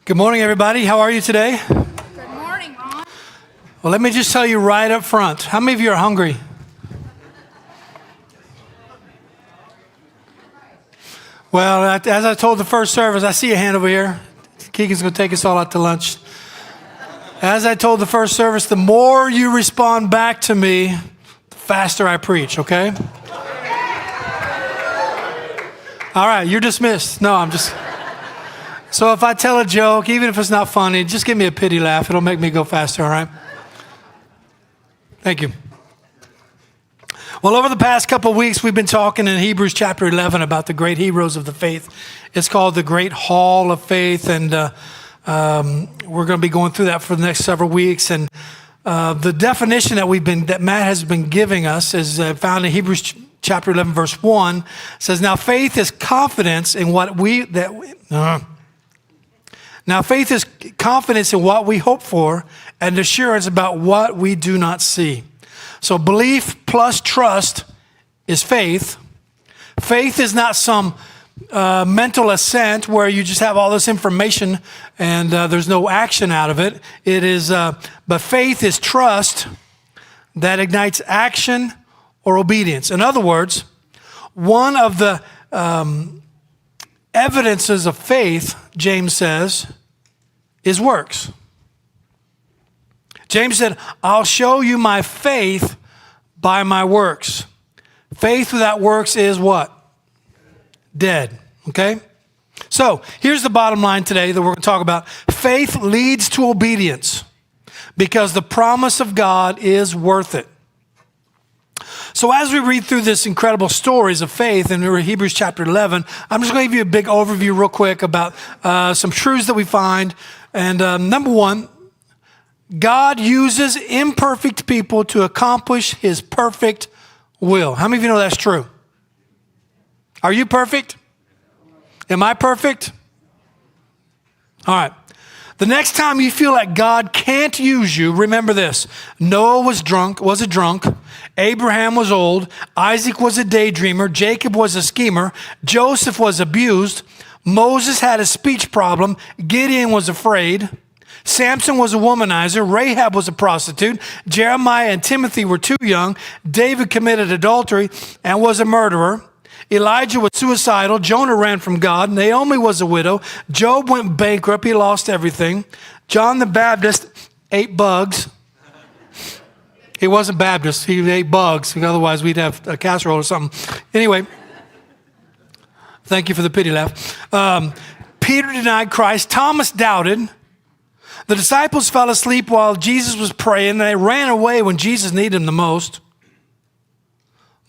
Good morning, everybody. How are you today? Good morning, Mom. Well, let me just tell you right up front. How many of you are hungry? Well, as I told the first service, I see a hand over here. Keegan's going to take us all out to lunch. As I told the first service, the more you respond back to me, the faster I preach, okay? All right, you're dismissed. No, I'm just... So if I tell a joke, even if it's not funny, just give me a pity laugh. It'll make me go faster, all right? Thank you. Well, over the past couple of weeks, we've been talking in Hebrews chapter 11 about the great heroes of the faith. It's called the Great Hall of Faith, and we're going to be going through that for the next several weeks. And the definition that Matt has been giving us is found in Hebrews chapter 11, verse 1. It says, Now faith is confidence in what we hope for and assurance about what we do not see. So belief plus trust is faith. Faith is not some mental assent where you just have all this information and there's no action out of it. It is, but faith is trust that ignites action or obedience. In other words, one of the evidences of faith, James says, is works. James said, I'll show you my faith by my works. Faith without works is what? Dead, okay? So here's the bottom line today that we're going to talk about. Faith leads to obedience because the promise of God is worth it. So as we read through this incredible stories of faith in Hebrews chapter 11, I'm just going to give you a big overview real quick about some truths that we find. And number one, God uses imperfect people to accomplish his perfect will. How many of you know that's true? Are you perfect? Am I perfect? All right. The next time you feel like God can't use you, remember this. Noah was a drunk. Abraham was old. Isaac was a daydreamer. Jacob was a schemer. Joseph was abused. Moses had a speech problem. Gideon was afraid. Samson was a womanizer. Rahab was a prostitute. Jeremiah and Timothy were too young. David committed adultery and was a murderer. Elijah was suicidal. Jonah ran from God. Naomi was a widow. Job went bankrupt. He lost everything. John the Baptist ate bugs. He wasn't Baptist. He ate bugs. Otherwise, we'd have a casserole or something. Anyway, thank you for the pity laugh. Peter denied Christ. Thomas doubted. The disciples fell asleep while Jesus was praying, and they ran away when Jesus needed them the most.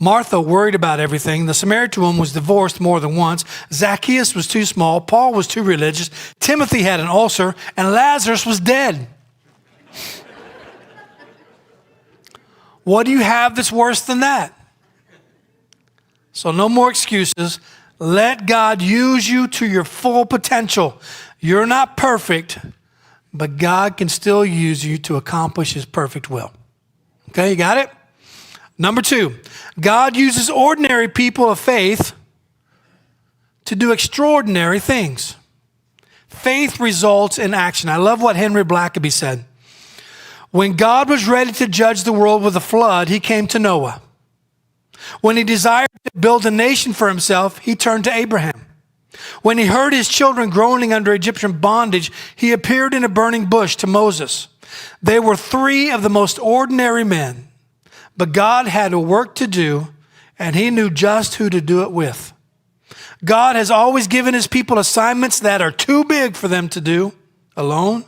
Martha worried about everything. The Samaritan woman was divorced more than once. Zacchaeus was too small. Paul was too religious. Timothy had an ulcer, and Lazarus was dead. What do you have that's worse than that? So no more excuses. Let God use you to your full potential. You're not perfect, but God can still use you to accomplish his perfect will. Okay, you got it? Number two, God uses ordinary people of faith to do extraordinary things. Faith results in action. I love what Henry Blackaby said. When God was ready to judge the world with a flood, he came to Noah. When he desired to build a nation for himself, he turned to Abraham. When he heard his children groaning under Egyptian bondage, he appeared in a burning bush to Moses. They were three of the most ordinary men, but God had a work to do, and he knew just who to do it with. God has always given his people assignments that are too big for them to do alone,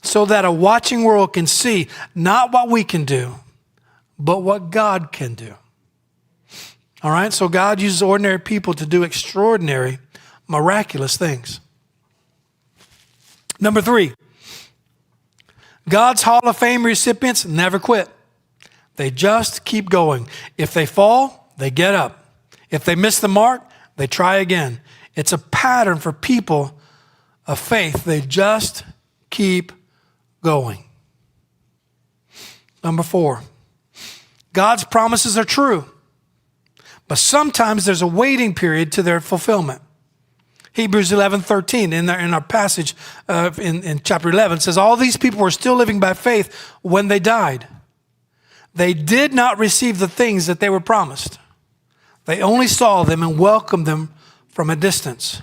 so that a watching world can see not what we can do, but what God can do. All right, so God uses ordinary people to do extraordinary, miraculous things. Number three, God's Hall of Fame recipients never quit. They just keep going. If they fall, they get up. If they miss the mark, they try again. It's a pattern for people of faith. They just keep going. Number four, God's promises are true, but sometimes there's a waiting period to their fulfillment. Hebrews 11:13 in our passage in chapter 11 says, all these people were still living by faith when they died. They did not receive the things that they were promised. They only saw them and welcomed them from a distance.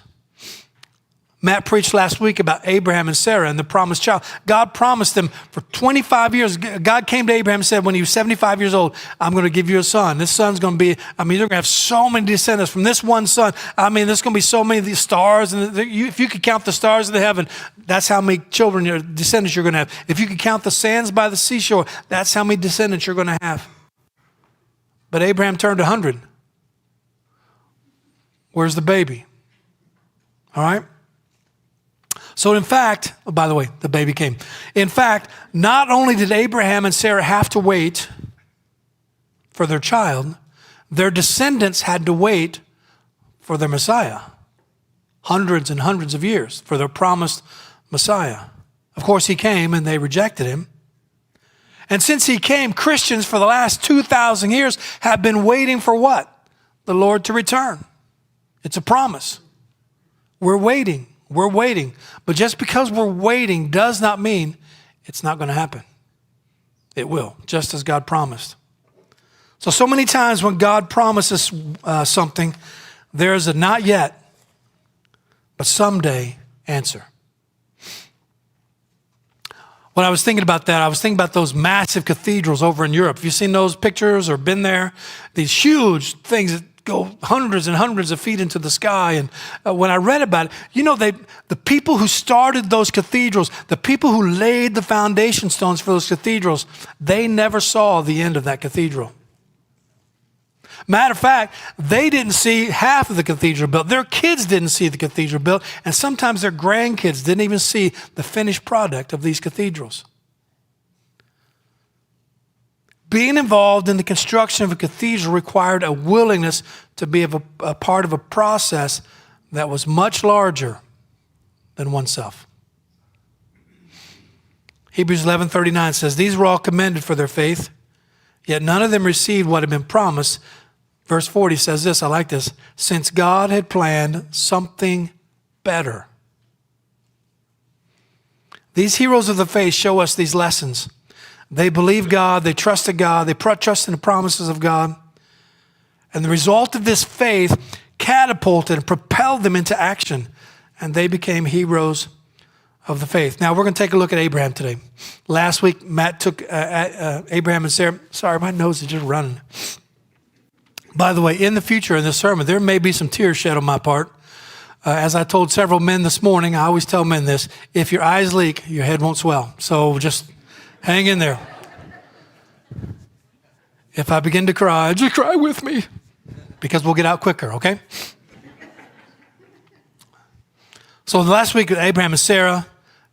Matt preached last week about Abraham and Sarah and the promised child. God promised them for 25 years. God came to Abraham and said, when he was 75 years old, I'm going to give you a son. This son's going to be, you're going to have so many descendants from this one son. There's going to be so many of these stars. And if you could count the stars of the heaven, that's how many children, descendants you're going to have. If you could count the sands by the seashore, that's how many descendants you're going to have. But Abraham turned 100. Where's the baby? All right? So in fact, by the way, the baby came. In fact, not only did Abraham and Sarah have to wait for their child, their descendants had to wait for their Messiah. Hundreds and hundreds of years for their promised Messiah. Of course, he came and they rejected him. And since he came, Christians for the last 2,000 years have been waiting for what? The Lord to return. It's a promise. We're waiting. We're waiting. But just because we're waiting does not mean it's not going to happen. It will, just as God promised. So many times when God promises something, there's a not yet, but someday answer. When I was thinking about that, I was thinking about those massive cathedrals over in Europe. Have you seen those pictures or been there? These huge things that go hundreds and hundreds of feet into the sky. And when I read about it, the people who started those cathedrals, the people who laid the foundation stones for those cathedrals, they never saw the end of that cathedral. Matter of fact, they didn't see half of the cathedral built. Their kids didn't see the cathedral built. And sometimes their grandkids didn't even see the finished product of these cathedrals. Being involved in the construction of a cathedral required a willingness to be a part of a process that was much larger than oneself. Hebrews 11:39 says, these were all commended for their faith, yet none of them received what had been promised. Verse 40 says this, I like this, since God had planned something better. These heroes of the faith show us these lessons. They believed God, they trusted God, they trusted in the promises of God. And the result of this faith catapulted and propelled them into action. And they became heroes of the faith. Now we're going to take a look at Abraham today. Last week, Matt took Abraham and Sarah. Sorry, my nose is just running. By the way, in the future in this sermon, there may be some tears shed on my part. As I told several men this morning, I always tell men this, if your eyes leak, your head won't swell. So just hang in there. If I begin to cry, just cry with me because we'll get out quicker, okay? So last week, Abraham and Sarah.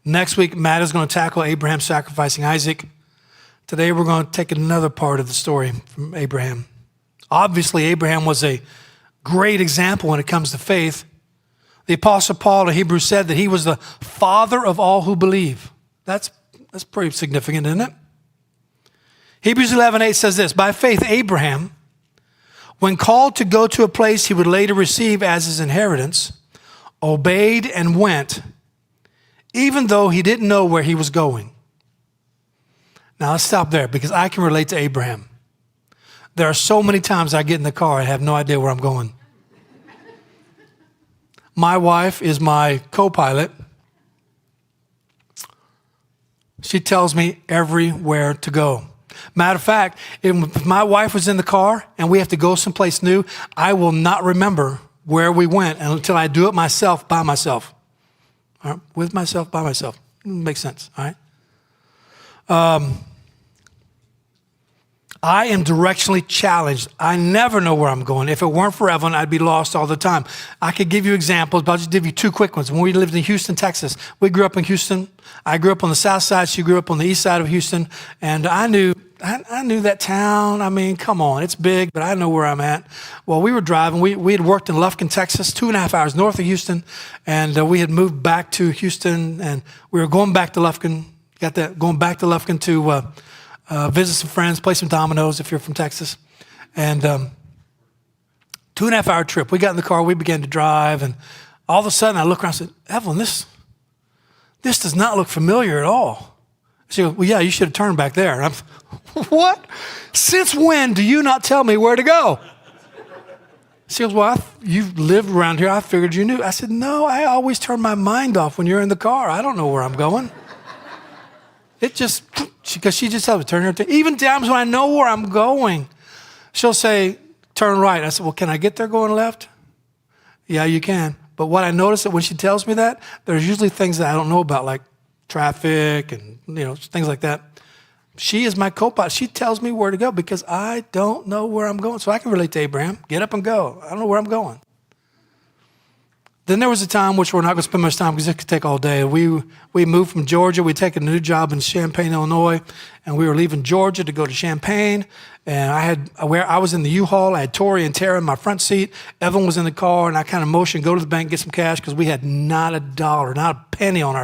Next week, Matt is going to tackle Abraham sacrificing Isaac. Today, we're going to take another part of the story from Abraham. Obviously, Abraham was a great example when it comes to faith. The Apostle Paul in Hebrews said that he was the father of all who believe. That's pretty significant, isn't it? Hebrews 11:8 says this, by faith, Abraham, when called to go to a place he would later receive as his inheritance, obeyed and went, even though he didn't know where he was going. Now let's stop there because I can relate to Abraham. There are so many times I get in the car and have no idea where I'm going. My wife is my co-pilot. She tells me everywhere to go. Matter of fact, if my wife was in the car and we have to go someplace new, I will not remember where we went until I do it myself, by myself. All right? With myself, by myself. Makes sense, all right? I am directionally challenged. I never know where I'm going. If it weren't for Evelyn, I'd be lost all the time. I could give you examples, but I'll just give you two quick ones. When we lived in Houston, Texas, we grew up in Houston. I grew up on the south side. She grew up on the east side of Houston. And I knew that town. I mean, come on, it's big, but I know where I'm at. Well, we were driving. We had worked in Lufkin, Texas, 2.5 hours north of Houston. And we had moved back to Houston, and we were going back to Lufkin. Going back to Lufkin to visit some friends, play some dominoes if you're from Texas. And 2.5 hour trip. We got in the car, we began to drive, and All of a sudden, I look around and said, Evelyn, this does not look familiar at all. She goes, well, yeah, you should have turned back there. And I'm, what? Since when do you not tell me where to go? She goes, well, you've lived around here. I figured you knew. I said, no, I always turn my mind off when you're in the car. I don't know where I'm going. It just, because she just tells me, turn here. Even times when I know where I'm going, she'll say, turn right. I said, well, can I get there going left? Yeah, you can. But what I notice that when she tells me that, there's usually things that I don't know about, like traffic and, things like that. She is my co-pilot. She tells me where to go because I don't know where I'm going. So I can relate to Abraham. Get up and go. I don't know where I'm going. Then there was a time, which we're not going to spend much time because it could take all day. We moved from Georgia. We'd taken a new job in Champaign, Illinois, and we were leaving Georgia to go to Champaign. And I was in the U-Haul. I had Tori and Tara in my front seat. Evan was in the car, and I kind of motioned, go to the bank, get some cash because we had not a dollar, not a penny on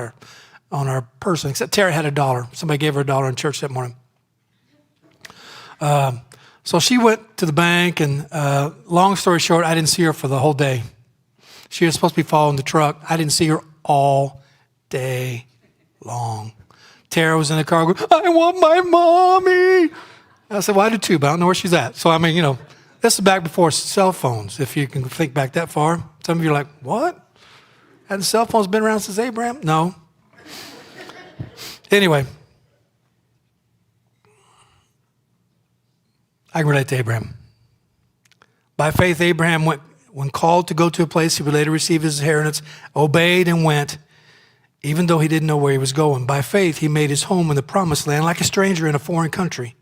our person, except Tara had $1. Somebody gave her $1 in church that morning. So she went to the bank, and long story short, I didn't see her for the whole day. She was supposed to be following the truck. I didn't see her all day long. Tara was in the car going, I want my mommy. I said, well, I do too, but I don't know where she's at. So, this is back before cell phones, if you can think back that far. Some of you are like, what? Hadn't cell phones been around since Abraham? No. Anyway, I can relate to Abraham. By faith, Abraham went, when called to go to a place he would later receive his inheritance, obeyed and went, even though he didn't know where he was going. By faith, he made his home in the promised land like a stranger in a foreign country.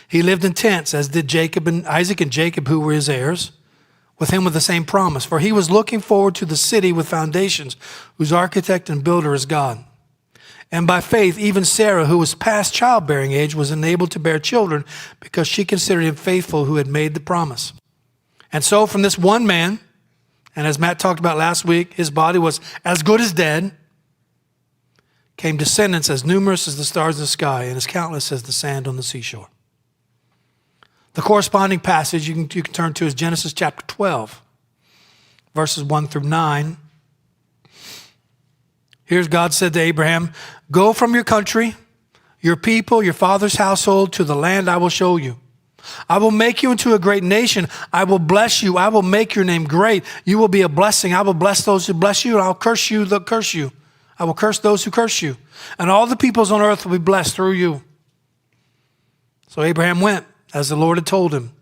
He lived in tents, as did Isaac and Jacob, who were his heirs, with him with the same promise. For he was looking forward to the city with foundations, whose architect and builder is God. And by faith, even Sarah, who was past childbearing age, was enabled to bear children because she considered him faithful who had made the promise. And so from this one man, and as Matt talked about last week, his body was as good as dead, came descendants as numerous as the stars in the sky and as countless as the sand on the seashore. The corresponding passage you can turn to is Genesis chapter 12, verses 1 through 9. Here's God said to Abraham, go from your country, your people, your father's household to the land I will show you. I will make you into a great nation. I will bless you. I will make your name great. You will be a blessing. I will bless those who bless you, and I'll curse you that curse you. I will curse those who curse you. And all the peoples on earth will be blessed through you. So Abraham went, as the Lord had told him.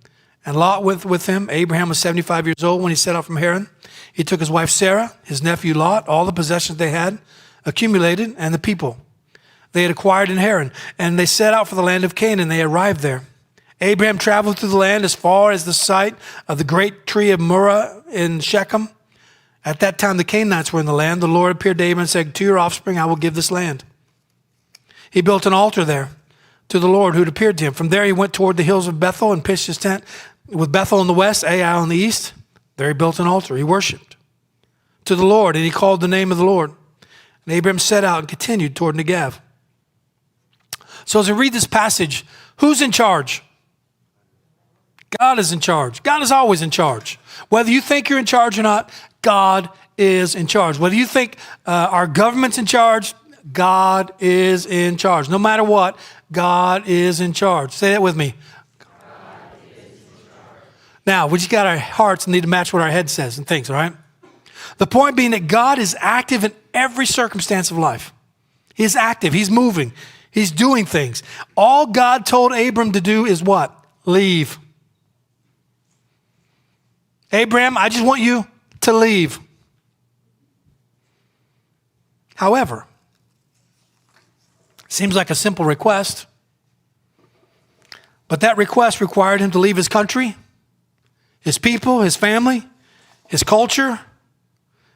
And Lot went with him. Abraham was 75 years old when he set out from Haran. He took his wife Sarah, his nephew Lot, all the possessions they had accumulated, and the people they had acquired in Haran. And they set out for the land of Canaan. They arrived there. Abraham traveled through the land as far as the site of the great tree of Moreh in Shechem. At that time, the Canaanites were in the land. The Lord appeared to Abraham and said, to your offspring, I will give this land. He built an altar there to the Lord who had appeared to him. From there, he went toward the hills of Bethel and pitched his tent with Bethel on the west, Ai on the east. There he built an altar. He worshiped to the Lord, and he called the name of the Lord. And Abraham set out and continued toward Negev. So as I read this passage, who's in charge? God is in charge. God is always in charge. Whether you think you're in charge or not, God is in charge. Whether you think our government's in charge, God is in charge. No matter what, God is in charge. Say that with me. God is in charge. Now, we just got our hearts and need to match what our head says and thinks, all right? The point being that God is active in every circumstance of life. He is active. He's moving. He's doing things. All God told Abram to do is what? Leave. Abraham, I just want you to leave. However, seems like a simple request, but that request required him to leave his country, his people, his family, his culture.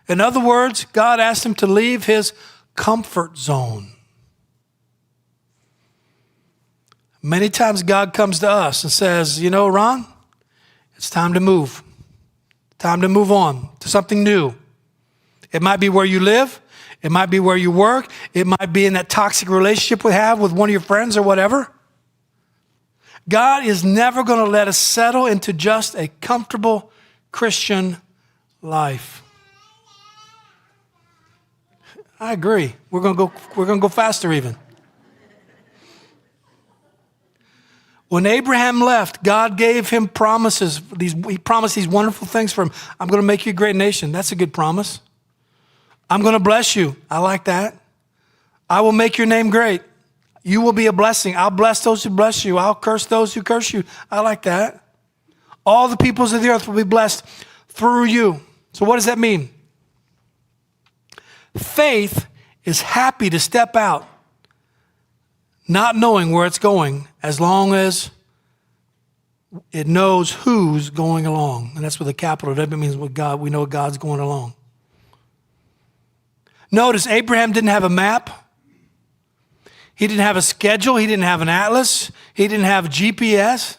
In other words, God asked him to leave his comfort zone. Many times God comes to us and says, you know, Ron, it's time to move. Time to move on to something new. It might be where you live. It might be where you work. It might be in that toxic relationship we have with one of your friends or whatever. God is never going to let us settle into just a comfortable Christian life. I agree. We're gonna go faster even. When Abraham left, God gave him promises. He promised these wonderful things for him. I'm going to make you a great nation. That's a good promise. I'm going to bless you. I like that. I will make your name great. You will be a blessing. I'll bless those who bless you. I'll curse those who curse you. I like that. All the peoples of the earth will be blessed through you. So what does that mean? Faith is happy to step out, not knowing where it's going, as long as it knows who's going along. And that's with a capital. That means with God, we know God's going along. Notice Abraham didn't have a map. He didn't have a schedule. He didn't have an atlas. He didn't have GPS.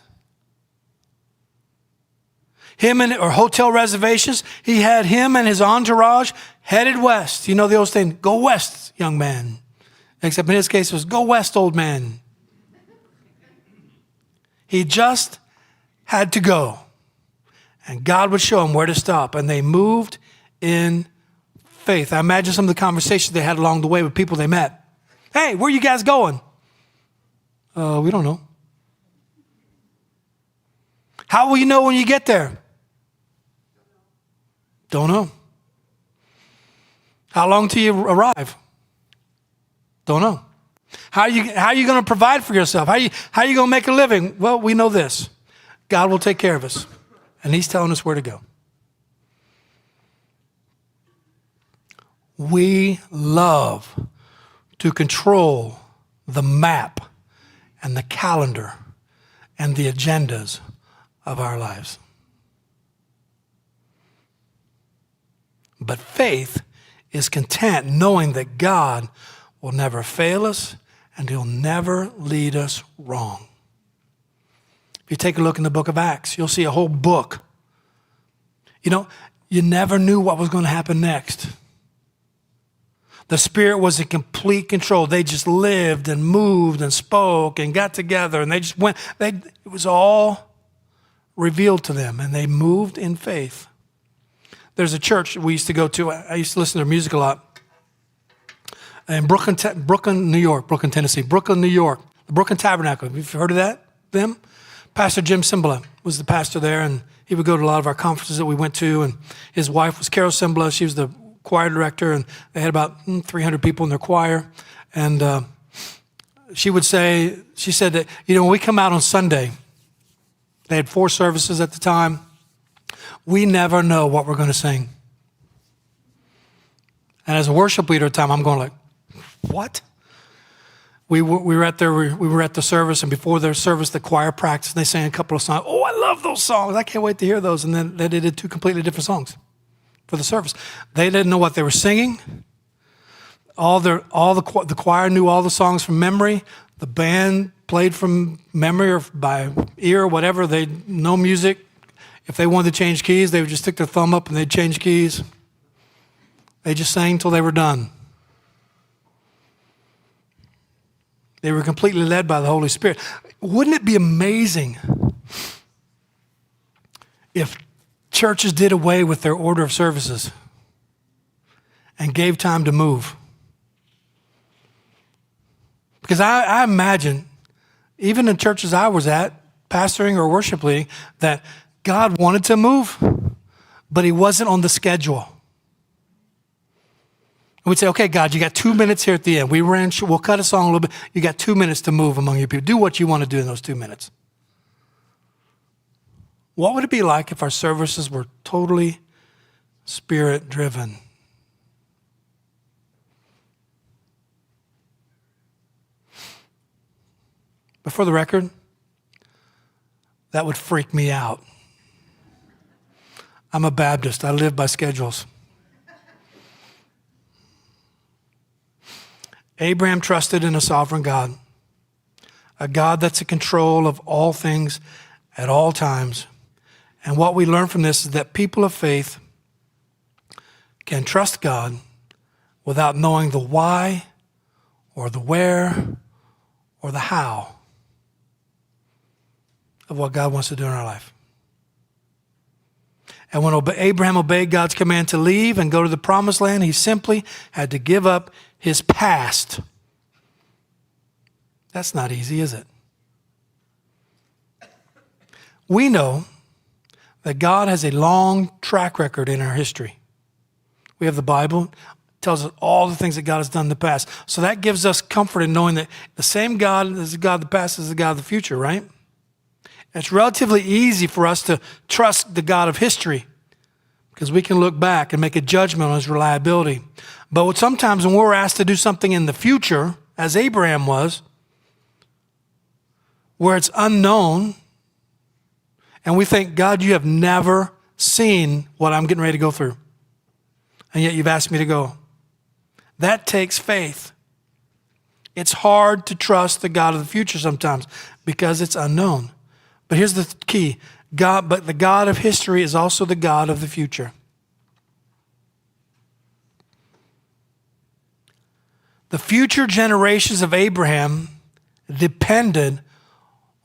Or hotel reservations. He had him and his entourage headed west. You know the old saying, go west, young man. Except in his case, it was go west, old man. He just had to go. And God would show him where to stop. And they moved in faith. I imagine some of the conversations they had along the way with people they met. Hey, where are you guys going? We don't know. How will you know when you get there? Don't know. How long till you arrive? Don't know. How are you going to provide for yourself? How are you going to make a living? Well, we know this. God will take care of us. And he's telling us where to go. We love to control the map and the calendar and the agendas of our lives. But faith is content knowing that God will never fail us and he'll never lead us wrong. If you take a look in the book of Acts, you'll see a whole book. You know, you never knew what was going to happen next. The Spirit was in complete control. They just lived and moved and spoke and got together and they just went. It was all revealed to them and they moved in faith. There's a church we used to go to. I used to listen to their music a lot. In Brooklyn, New York, Tennessee. Brooklyn, New York. The Brooklyn Tabernacle. Have you heard of that? Them? Pastor Jim Cymbala was the pastor there, and he would go to a lot of our conferences that we went to, and his wife was Carol Cymbala. She was the choir director, and they had about 300 people in their choir. And she said that, you know, when we come out on Sunday, they had 4 services at the time, we never know what we're going to sing. And as a worship leader at the time, I'm going like, what? We were at the service, and before their service, the choir practiced, and they sang a couple of songs. Oh, I love those songs. I can't wait to hear those. And then they did 2 completely different songs for the service. They didn't know what they were singing. The choir knew all the songs from memory. The band played from memory or by ear or whatever. They know music. If they wanted to change keys, they would just stick their thumb up and they'd change keys. They just sang till they were done. They were completely led by the Holy Spirit. Wouldn't it be amazing if churches did away with their order of services and gave time to move? Because I imagine, even in churches I was at, pastoring or worship leading, that God wanted to move, but he wasn't on the schedule. We'd say, okay, God, you got 2 minutes here at the end. We'll cut a song a little bit. You got 2 minutes to move among your people. Do what you want to do in those 2 minutes. What would it be like if our services were totally Spirit-driven? But for the record, that would freak me out. I'm a Baptist. I live by schedules. Abraham trusted in a sovereign God, a God that's in control of all things at all times. And what we learn from this is that people of faith can trust God without knowing the why or the where or the how of what God wants to do in our life. And when Abraham obeyed God's command to leave and go to the promised land, he simply had to give up his past. That's not easy, is it? We know that God has a long track record in our history. We have the Bible. It tells us all the things that God has done in the past. So that gives us comfort in knowing that the same God is the God of the past is the God of the future, right? It's relatively easy for us to trust the God of history because we can look back and make a judgment on his reliability. But sometimes when we're asked to do something in the future, as Abraham was, where it's unknown, and we think, God, you have never seen what I'm getting ready to go through, and yet you've asked me to go. That takes faith. It's hard to trust the God of the future sometimes because it's unknown. But here's the key. But the God of history is also the God of the future. The future generations of Abraham depended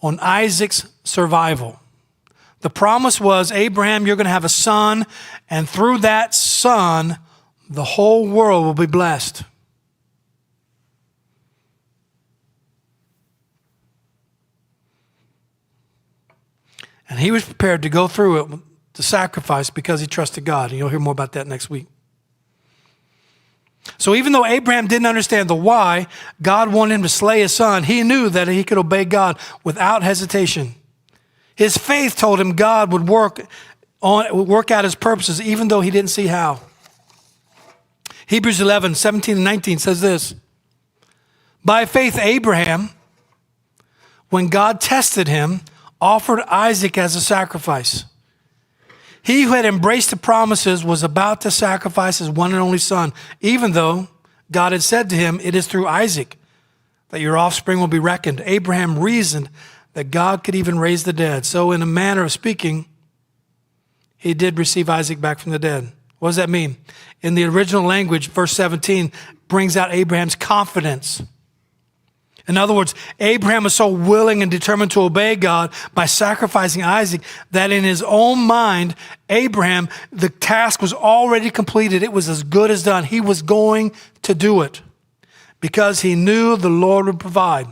on Isaac's survival. The promise was, Abraham, you're going to have a son, and through that son, the whole world will be blessed. And he was prepared to go through it to sacrifice because he trusted God. And you'll hear more about that next week. So even though Abraham didn't understand the why God wanted him to slay his son, he knew that he could obey God without hesitation. His faith told him God would work out his purposes even though he didn't see how. Hebrews 11, 17 and 19 says this. By faith, Abraham, when God tested him, offered Isaac as a sacrifice. He who had embraced the promises was about to sacrifice his one and only son, even though God had said to him, it is through Isaac that your offspring will be reckoned. Abraham reasoned that God could even raise the dead. So in a manner of speaking, he did receive Isaac back from the dead. What does that mean? In the original language, verse 17 brings out Abraham's confidence. In other words, Abraham was so willing and determined to obey God by sacrificing Isaac that in his own mind, Abraham, the task was already completed. It was as good as done. He was going to do it because he knew the Lord would provide.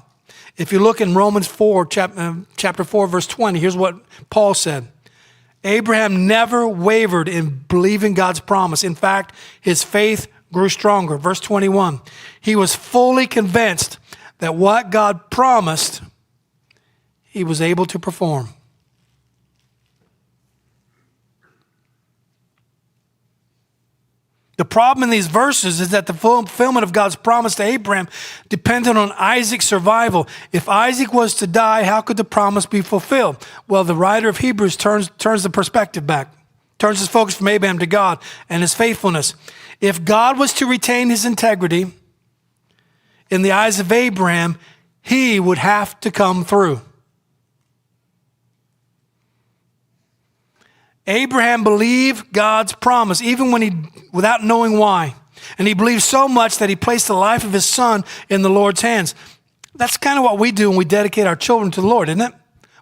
If you look in Romans 4, chapter 4, verse 20, here's what Paul said. Abraham never wavered in believing God's promise. In fact, his faith grew stronger. Verse 21, he was fully convinced that what God promised, he was able to perform. The problem in these verses is that the fulfillment of God's promise to Abraham depended on Isaac's survival. If Isaac was to die, how could the promise be fulfilled? Well, the writer of Hebrews turns the perspective back, turns his focus from Abraham to God and his faithfulness. If God was to retain his integrity, in the eyes of Abraham, he would have to come through. Abraham believed God's promise, even without knowing why. And he believed so much that he placed the life of his son in the Lord's hands. That's kind of what we do when we dedicate our children to the Lord, isn't it?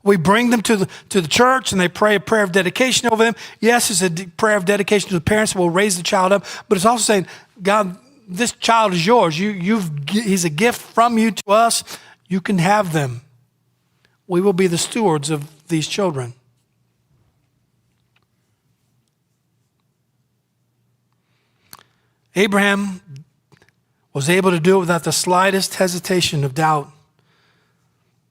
We bring them to the church and they pray a prayer of dedication over them. Yes, it's a prayer of dedication to the parents who will raise the child up, but it's also saying, God, this child is yours. He's a gift from you to us. You can have them. We will be the stewards of these children. Abraham was able to do it without the slightest hesitation of doubt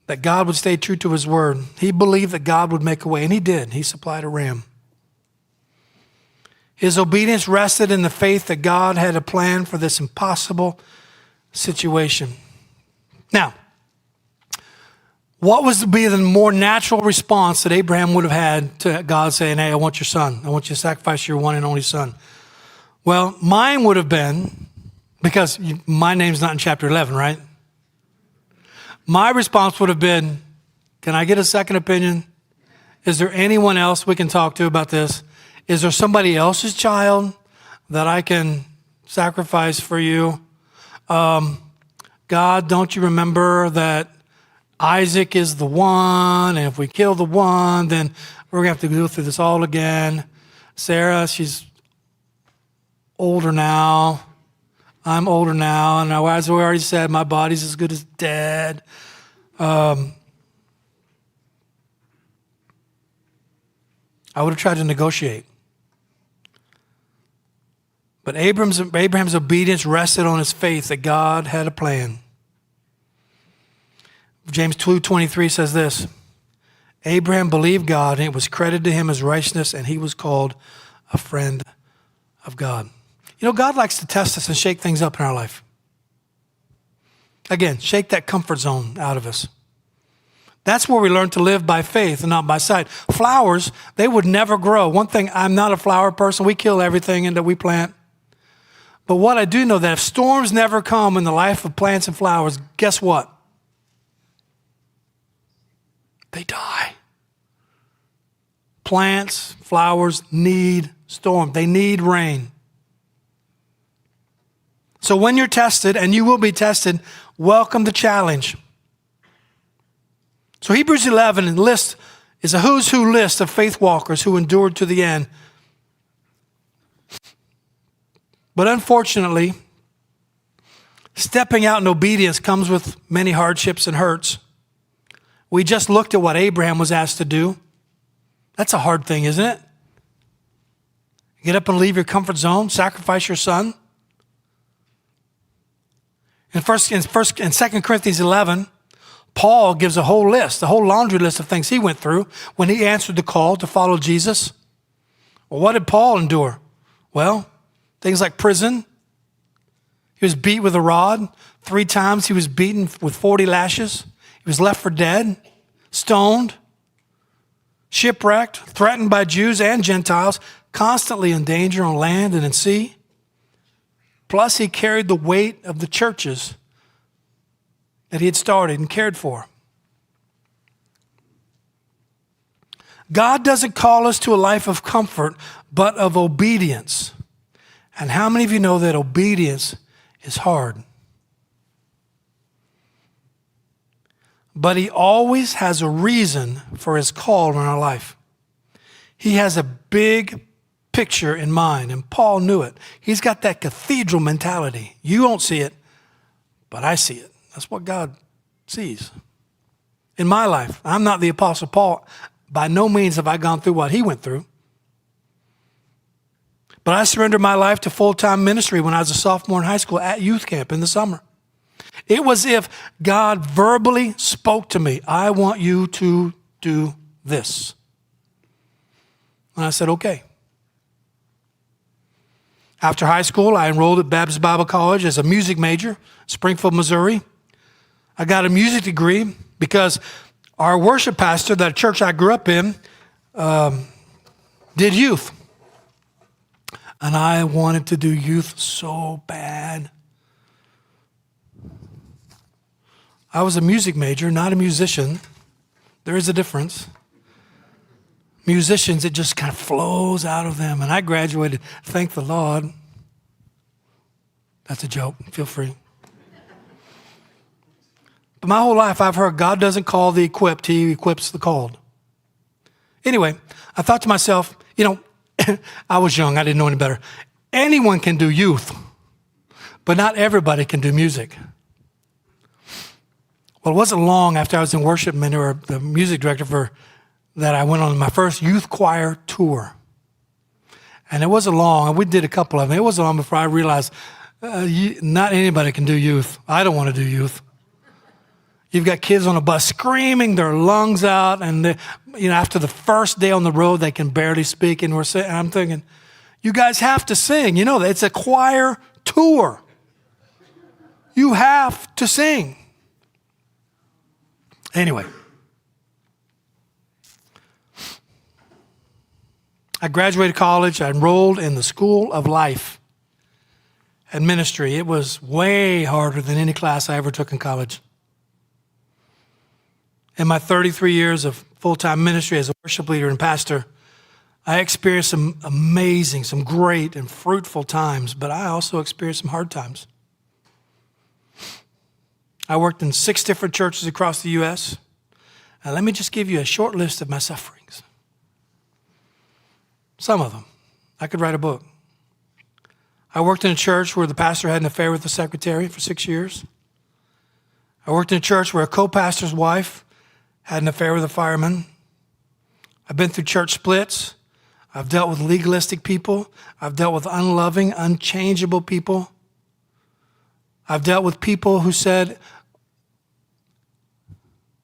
that God would stay true to his word. He believed that God would make a way, and he did. He supplied a ram. His obedience rested in the faith that God had a plan for this impossible situation. Now, what was to be the more natural response that Abraham would have had to God saying, hey, I want your son. I want you to sacrifice your one and only son. Well, mine would have been, because my name's not in chapter 11, right? My response would have been, can I get a second opinion? Is there anyone else we can talk to about this? Is there somebody else's child that I can sacrifice for you? God, don't you remember that Isaac is the one, and if we kill the one, then we're going to have to go through this all again. Sarah, she's older now. I'm older now. And as we already said, my body's as good as dead. I would have tried to negotiate. But Abraham's obedience rested on his faith that God had a plan. James 2:23 says this, Abraham believed God, and it was credited to him as righteousness, and he was called a friend of God. You know, God likes to test us and shake things up in our life. Again, shake that comfort zone out of us. That's where we learn to live by faith and not by sight. Flowers, they would never grow. One thing, I'm not a flower person. We kill everything that we plant. But what I do know that if storms never come in the life of plants and flowers, guess what? They die. Plants, flowers need storm. They need rain. So when you're tested, and you will be tested, welcome the challenge. So Hebrews 11 is a who's who list of faith walkers who endured to the end. But unfortunately, stepping out in obedience comes with many hardships and hurts. We just looked at what Abraham was asked to do. That's a hard thing, isn't it? Get up and leave your comfort zone, sacrifice your son. In 2 Corinthians 11, Paul gives a whole laundry list of things he went through when he answered the call to follow Jesus. Well, what did Paul endure? Well, things like prison. He was beat with a rod. 3 times he was beaten with 40 lashes. He was left for dead, stoned, shipwrecked, threatened by Jews and Gentiles, constantly in danger on land and in sea. Plus, he carried the weight of the churches that he had started and cared for. God doesn't call us to a life of comfort, but of obedience. And how many of you know that obedience is hard? But he always has a reason for his call in our life. He has a big picture in mind, and Paul knew it. He's got that cathedral mentality. You won't see it, but I see it. That's what God sees. In my life, I'm not the Apostle Paul. By no means have I gone through what he went through. But I surrendered my life to full-time ministry when I was a sophomore in high school at youth camp in the summer. It was if God verbally spoke to me, I want you to do this. And I said, okay. After high school, I enrolled at Baptist Bible College as a music major, Springfield, Missouri. I got a music degree because our worship pastor, that church I grew up in, did youth. And I wanted to do youth so bad. I was a music major, not a musician. There is a difference. Musicians, it just kind of flows out of them. And I graduated, thank the Lord. That's a joke, feel free. But my whole life I've heard God doesn't call the equipped, he equips the called. Anyway, I thought to myself, I was young, I didn't know any better. Anyone can do youth, but not everybody can do music. Well, it wasn't long after I was in worship or the music director that I went on my first youth choir tour. And it wasn't long, and we did a couple of them. It wasn't long before I realized not anybody can do youth. I don't want to do youth. You've got kids on a bus screaming their lungs out, and after the first day on the road, they can barely speak. And I'm thinking, you guys have to sing. It's a choir tour. You have to sing. Anyway, I graduated college. I enrolled in the School of Life and Ministry. It was way harder than any class I ever took in college. In my 33 years of full-time ministry as a worship leader and pastor, I experienced some amazing, some great and fruitful times, but I also experienced some hard times. I worked in 6 different churches across the U.S. And let me just give you a short list of my sufferings. Some of them. I could write a book. I worked in a church where the pastor had an affair with the secretary for 6 years. I worked in a church where a co-pastor's wife had an affair with a fireman. I've been through church splits. I've dealt with legalistic people. I've dealt with unloving, unchangeable people. I've dealt with people who said,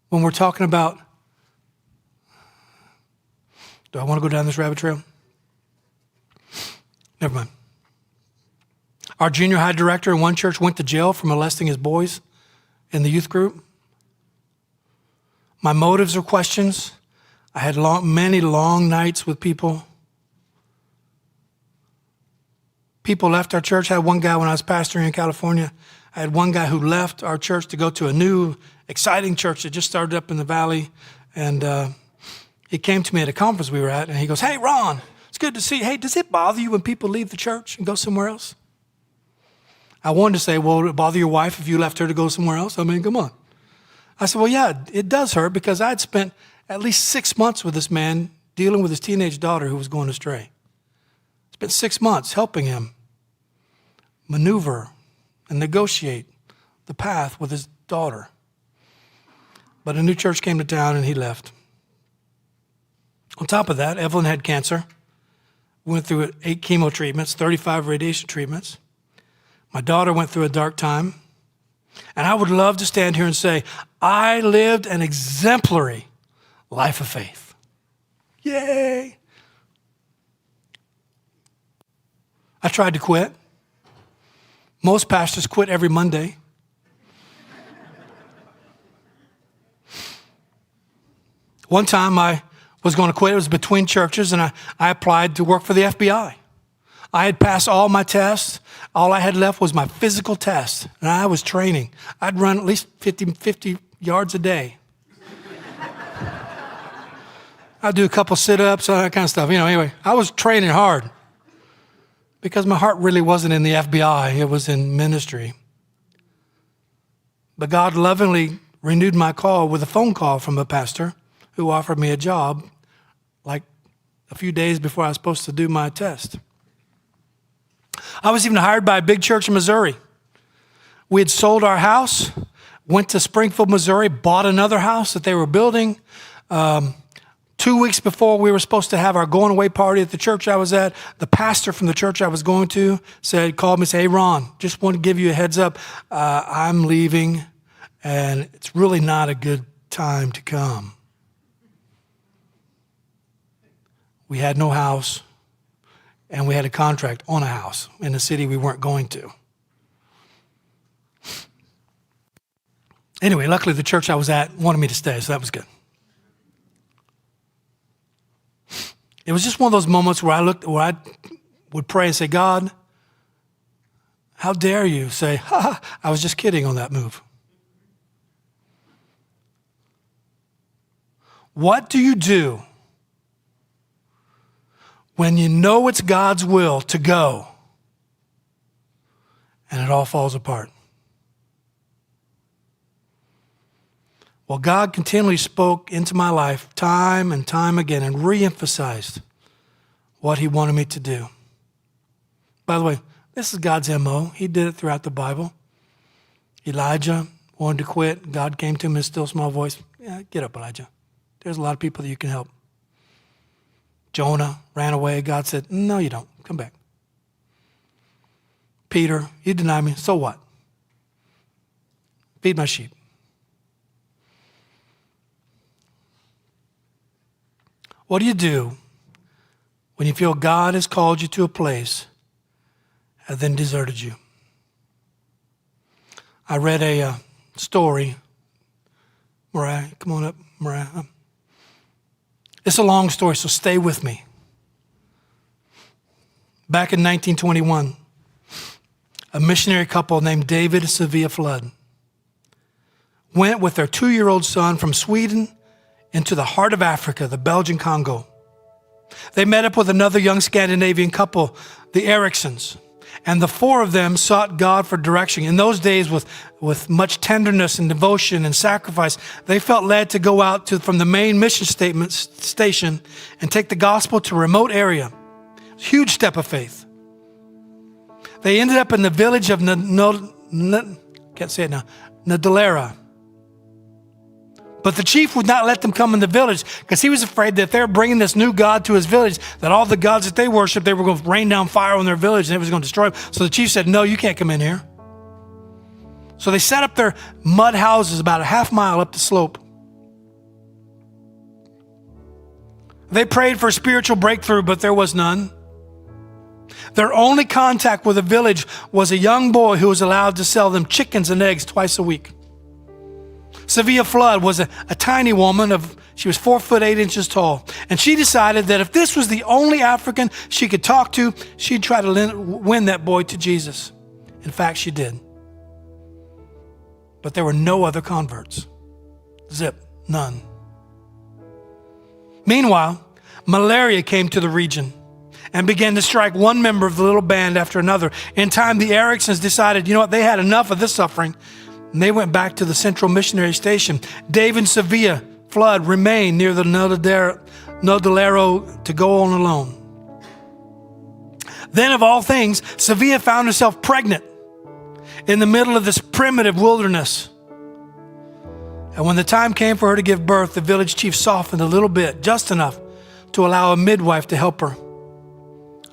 when we're talking about, do I want to go down this rabbit trail? Never mind. Our junior high director in one church went to jail for molesting his boys in the youth group. My motives are questions. I had many long nights with people. People left our church. I had one guy when I was pastoring in California. I had one guy who left our church to go to a new, exciting church that just started up in the valley. And he came to me at a conference we were at, and he goes, "Hey, Ron, it's good to see you. Hey, does it bother you when people leave the church and go somewhere else?" I wanted to say, well, would it bother your wife if you left her to go somewhere else? I mean, come on. I said, well, yeah, it does hurt because I'd spent at least 6 months with this man dealing with his teenage daughter who was going astray. Spent 6 months helping him maneuver and negotiate the path with his daughter. But a new church came to town and he left. On top of that, Evelyn had cancer. Went through 8 chemo treatments, 35 radiation treatments. My daughter went through a dark time. And I would love to stand here and say, I lived an exemplary life of faith. Yay. I tried to quit. Most pastors quit every Monday. One time I was going to quit. It was between churches, and I applied to work for the FBI. I had passed all my tests. All I had left was my physical test, and I was training. I'd run at least 50 yards a day. I'd do a couple sit-ups, all that kind of stuff. Anyway, I was training hard because my heart really wasn't in the FBI. It was in ministry. But God lovingly renewed my call with a phone call from a pastor who offered me a job like a few days before I was supposed to do my test. I was even hired by a big church in Missouri. We had sold our house, went to Springfield, Missouri, bought another house that they were building. 2 weeks before we were supposed to have our going away party at the church I was at, the pastor from the church I was going to called me and said, "Hey, Ron, just want to give you a heads up. I'm leaving, and it's really not a good time to come." We had no house. And we had a contract on a house in a city we weren't going to. Anyway, luckily the church I was at wanted me to stay, so that was good. It was just one of those moments where I would pray and say, "God, how dare you say, ha, I was just kidding on that move." What do you do when you know it's God's will to go and it all falls apart? Well, God continually spoke into my life time and time again and reemphasized what he wanted me to do. By the way, this is God's MO. He did it throughout the Bible. Elijah wanted to quit. God came to him in a still small voice. "Yeah, get up, Elijah. There's a lot of people that you can help." Jonah ran away. God said, "No, you don't. Come back." Peter, you deny me. So what? Feed my sheep. What do you do when you feel God has called you to a place and then deserted you? I read a story. Mariah, come on up, Mariah. It's a long story, so stay with me. Back in 1921, a missionary couple named David and Sylvia Flood went with their 2-year-old son from Sweden into the heart of Africa, the Belgian Congo. They met up with another young Scandinavian couple, the Ericksons, and the 4 of them sought God for direction. In those days, with much tenderness and devotion and sacrifice, they felt led to go out from the main mission station and take the gospel to a remote area. It Huge step of faith. They ended up in the village of can't say it now, Nadalera. But the chief would not let them come in the village because he was afraid that if they were bringing this new God to his village, that all the gods that they worshiped, they were going to rain down fire on their village and it was going to destroy them. So the chief said, no, you can't come in here. So they set up their mud houses about a half mile up the slope. They prayed for spiritual breakthrough, but there was none. Their only contact with the village was a young boy who was allowed to sell them chickens and eggs twice a week. Sevilla Flood was a tiny woman. She was 4'8" tall. And she decided that if this was the only African she could talk to, she'd try to win that boy to Jesus. In fact, she did. But there were no other converts. Zip, none. Meanwhile, malaria came to the region and began to strike one member of the little band after another. In time, the Ericksons decided, you know what, they had enough of this suffering. And they went back to the central missionary station. Dave and Sevilla Flood remained near the Nodalero to go on alone. Then, of all things, Sevilla found herself pregnant in the middle of this primitive wilderness. And when the time came for her to give birth, the village chief softened a little bit, just enough to allow a midwife to help her.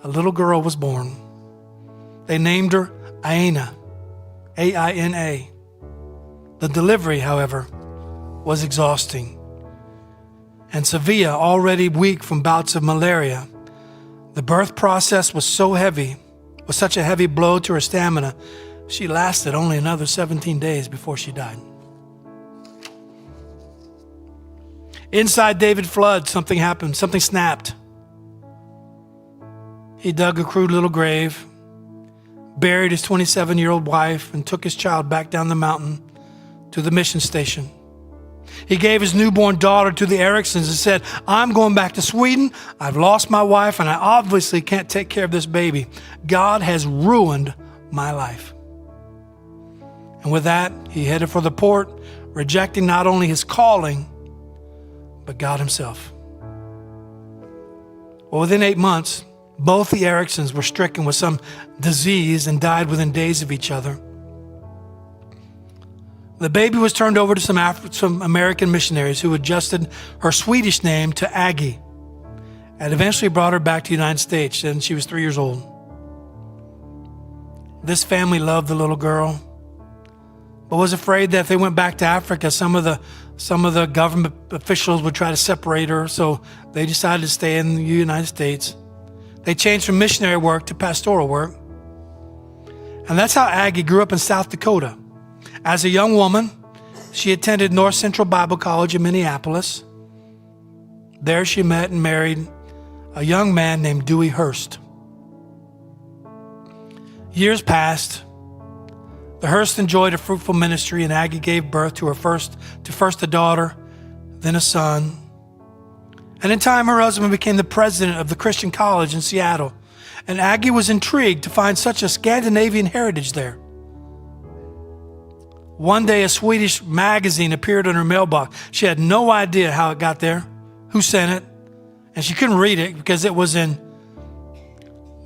A little girl was born. They named her Aina, A-I-N-A. The delivery, however, was exhausting. And Sevilla, already weak from bouts of malaria, the birth process was such a heavy blow to her stamina, she lasted only another 17 days before she died. Inside David Flood, something happened. Something snapped. He dug a crude little grave, buried his 27-year-old wife, and took his child back down the mountain to the mission station. He gave his newborn daughter to the Ericksons and said, I'm going back to Sweden. I've lost my wife, and I obviously can't take care of this baby. God has ruined my life. And with that, he headed for the port, rejecting not only his calling, but God himself. Well, within 8 months, both the Ericksons were stricken with some disease and died within days of each other. The baby was turned over to some American missionaries who adjusted her Swedish name to Aggie and eventually brought her back to the United States, and she was 3 years old. This family loved the little girl, but was afraid that if they went back to Africa, some of the government officials would try to separate her, so they decided to stay in the United States. They changed from missionary work to pastoral work. And that's how Aggie grew up in South Dakota. As a young woman, she attended North Central Bible College in Minneapolis. There she met and married a young man named Dewey Hurst. Years passed. The Hurst enjoyed a fruitful ministry, and Aggie gave birth to first a daughter, then a son. And in time, her husband became the president of the Christian college in Seattle. And Aggie was intrigued to find such a Scandinavian heritage there. One day, a Swedish magazine appeared in her mailbox. She had no idea how it got there, who sent it, and she couldn't read it because it was in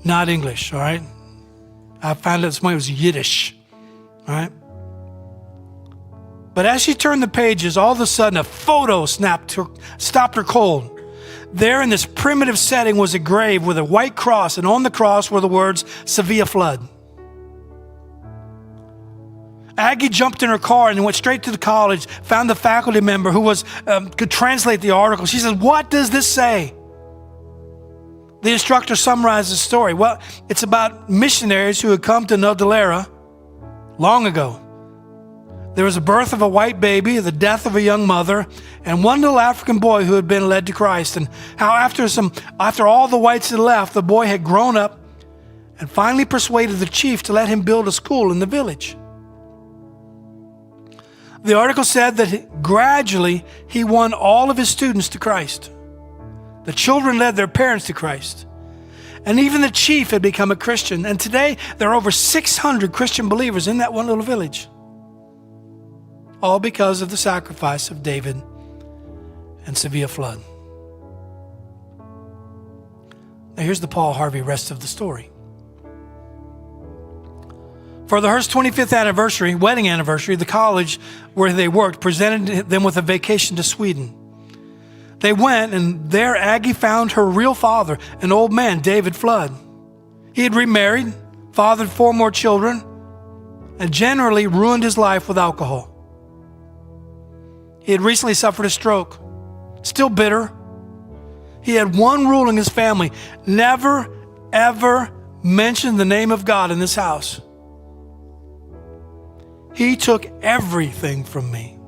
not English, all right? I found out this morning it was Yiddish, all right? But as she turned the pages, all of a sudden a photo stopped her cold. There in this primitive setting was a grave with a white cross, and on the cross were the words, Sevilla Flood. Aggie jumped in her car and went straight to the college, found the faculty member who could translate the article. She said, what does this say? The instructor summarized the story. Well, it's about missionaries who had come to Nodalera long ago. There was a birth of a white baby, the death of a young mother, and one little African boy who had been led to Christ. And how after all the whites had left, the boy had grown up and finally persuaded the chief to let him build a school in the village. The article said that gradually he won all of his students to Christ. The children led their parents to Christ. And even the chief had become a Christian. And today there are over 600 Christian believers in that one little village. All because of the sacrifice of David and Sevilla Flood. Now here's the Paul Harvey rest of the story. For the Hearst 25th wedding anniversary, the college where they worked presented them with a vacation to Sweden. They went, and there Aggie found her real father, an old man, David Flood. He had remarried, fathered 4 more children, and generally ruined his life with alcohol. He had recently suffered a stroke, still bitter. He had one rule in his family: never, ever mention the name of God in this house. He took everything from me.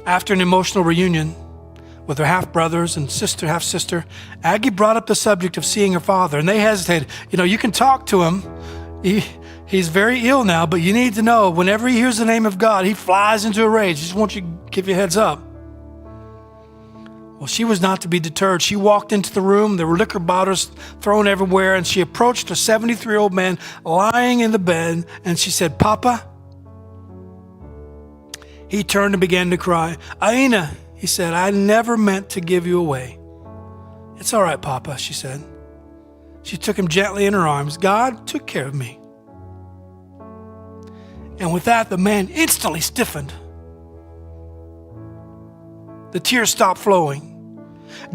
After an emotional reunion with her half-brothers and half-sister, Aggie brought up the subject of seeing her father, and they hesitated. You can talk to him. He's very ill now, but you need to know, whenever he hears the name of God, he flies into a rage. Just want you to give you a heads up. Well, she was not to be deterred. She walked into the room. There were liquor bottles thrown everywhere, and she approached a 73-year-old man lying in the bed, and she said, "Papa?" He turned and began to cry. "Aina," he said, "I never meant to give you away." "It's all right, Papa," she said. She took him gently in her arms. "God took care of me." And with that, the man instantly stiffened. The tears stopped flowing.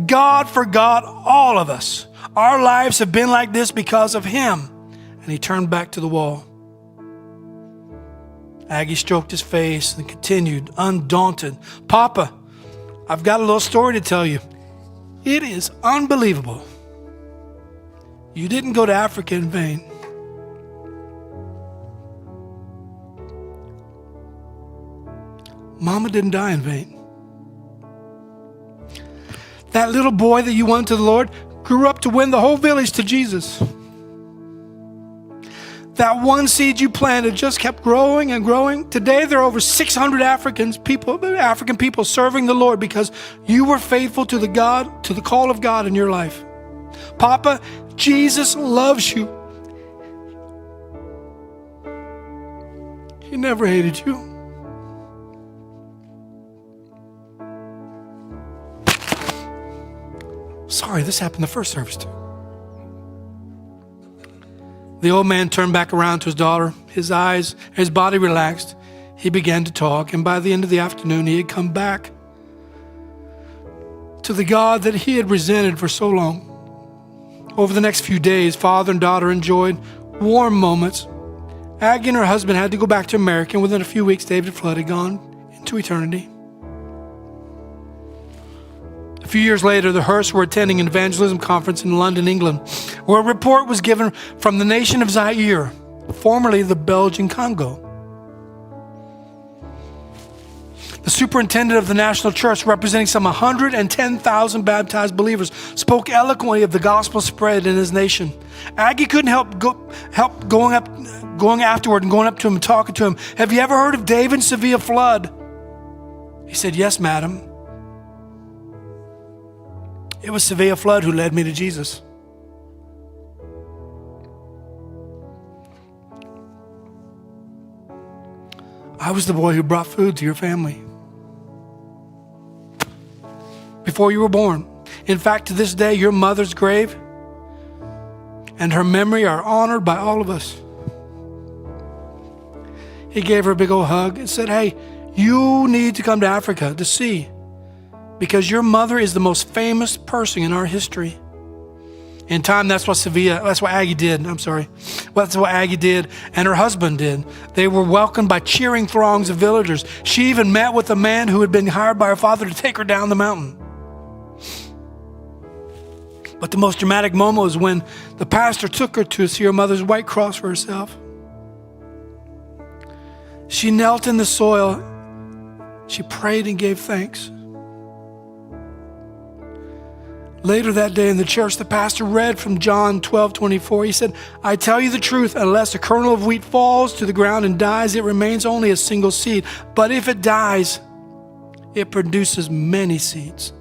God forgot all of us. Our lives have been like this because of him. And he turned back to the wall. Aggie stroked his face and continued, undaunted, "Papa, I've got a little story to tell you. It is unbelievable. You didn't go to Africa in vain. Mama didn't die in vain. That little boy that you won to the Lord grew up to win the whole village to Jesus. That one seed you planted just kept growing and growing. Today there are over 600 African people serving the Lord because you were faithful to the call of God in your life. Papa, Jesus loves you. He never hated you. Sorry, this happened the first service too. The old man turned back around to his daughter. His body relaxed. He began to talk, and by the end of the afternoon, he had come back to the God that he had resented for so long. Over the next few days, father and daughter enjoyed warm moments. Aggie and her husband had to go back to America, and within a few weeks, David Flood had gone into eternity. A few years later, the Hearsts were attending an evangelism conference in London, England, where a report was given from the nation of Zaire, formerly the Belgian Congo. The superintendent of the national church, representing some 110,000 baptized believers, spoke eloquently of the gospel spread in his nation. Aggie couldn't help going afterward and going up to him and talking to him. "Have you ever heard of David Sevilla Flood?" He said, "Yes, madam. It was Sevilla Flood who led me to Jesus." "I was the boy who brought food to your family before you were born. In fact, to this day, your mother's grave and her memory are honored by all of us." He gave her a big old hug and said, "Hey, you need to come to Africa to see, because your mother is the most famous person in our history." In time, that's what Aggie did. That's what Aggie did and her husband did. They were welcomed by cheering throngs of villagers. She even met with a man who had been hired by her father to take her down the mountain. But the most dramatic moment was when the pastor took her to see her mother's white cross for herself. She knelt in the soil. She prayed and gave thanks. Later that day in the church, the pastor read from John 12:24. He said, "I tell you the truth, unless a kernel of wheat falls to the ground and dies, it remains only a single seed. But if it dies, it produces many seeds."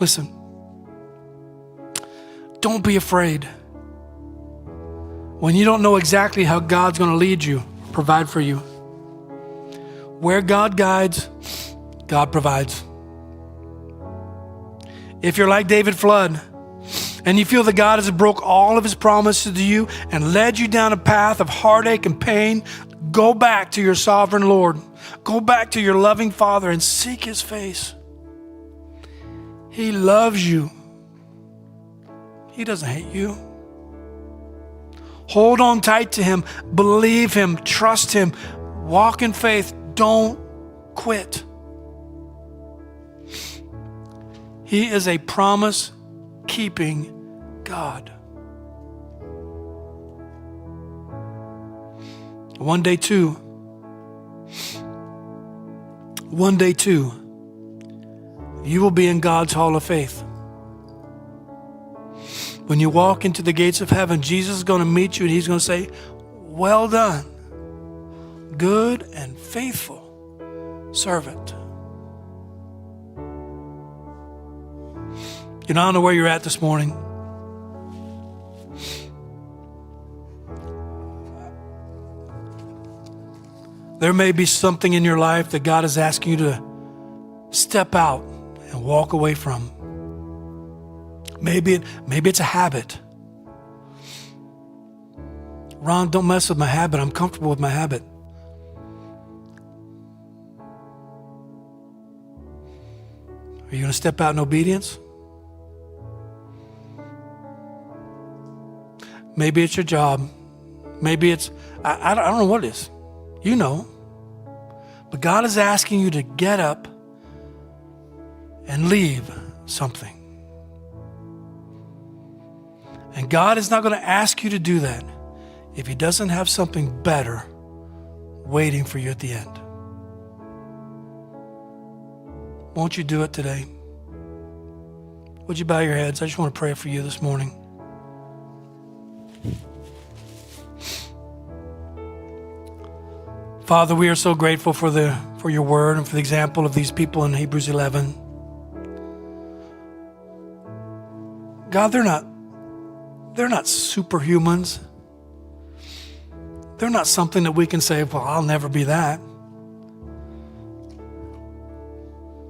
Listen, don't be afraid. When you don't know exactly how God's going to lead you, provide for you. Where God guides, God provides. If you're like David Flood and you feel that God has broke all of his promises to you and led you down a path of heartache and pain, go back to your sovereign Lord. Go back to your loving Father and seek his face. He loves you. He doesn't hate you. Hold on tight to him. Believe him. Trust him. Walk in faith. Don't quit. He is a promise-keeping God. One day too, you will be in God's hall of faith. When you walk into the gates of heaven, Jesus is going to meet you and he's going to say, well done, good and faithful servant. You know, I don't know where you're at this morning. There may be something in your life that God is asking you to step out and walk away from. Maybe it's a habit. Ron, don't mess with my habit. I'm comfortable with my habit. Are you going to step out in obedience? Maybe it's your job. Maybe it's, I don't know what it is. You know. But God is asking you to get up and leave something. And God is not going to ask you to do that if he doesn't have something better waiting for you at the end. Won't you do it today? Would you bow your heads? I just want to pray for you this morning. Father, we are so grateful for your word and for the example of these people in Hebrews 11. God, they're not superhumans. They're not something that we can say, well, I'll never be that.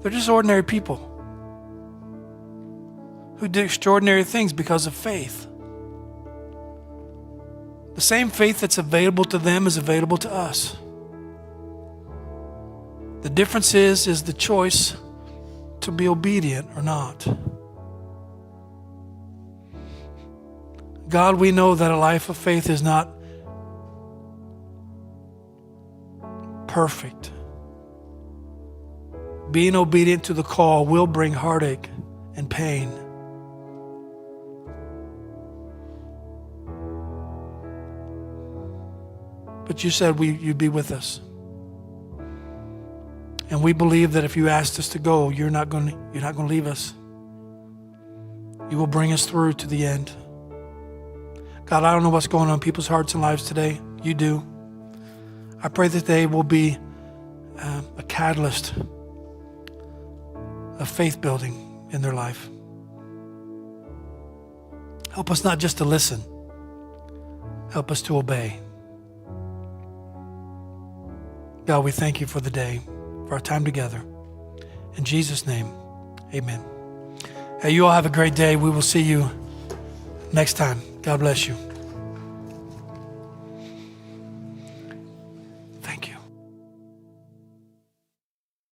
They're just ordinary people who do extraordinary things because of faith. The same faith that's available to them is available to us. The difference is the choice to be obedient or not. God, we know that a life of faith is not perfect. Being obedient to the call will bring heartache and pain. But you said you'd be with us. And we believe that if you asked us to go, you're not going to leave us. You will bring us through to the end. God, I don't know what's going on in people's hearts and lives today. You do. I pray that they will be a catalyst of faith building in their life. Help us not just to listen. Help us to obey. God, we thank you for the day, for our time together. In Jesus' name, amen. Hey, you all have a great day. We will see you next time. God bless you.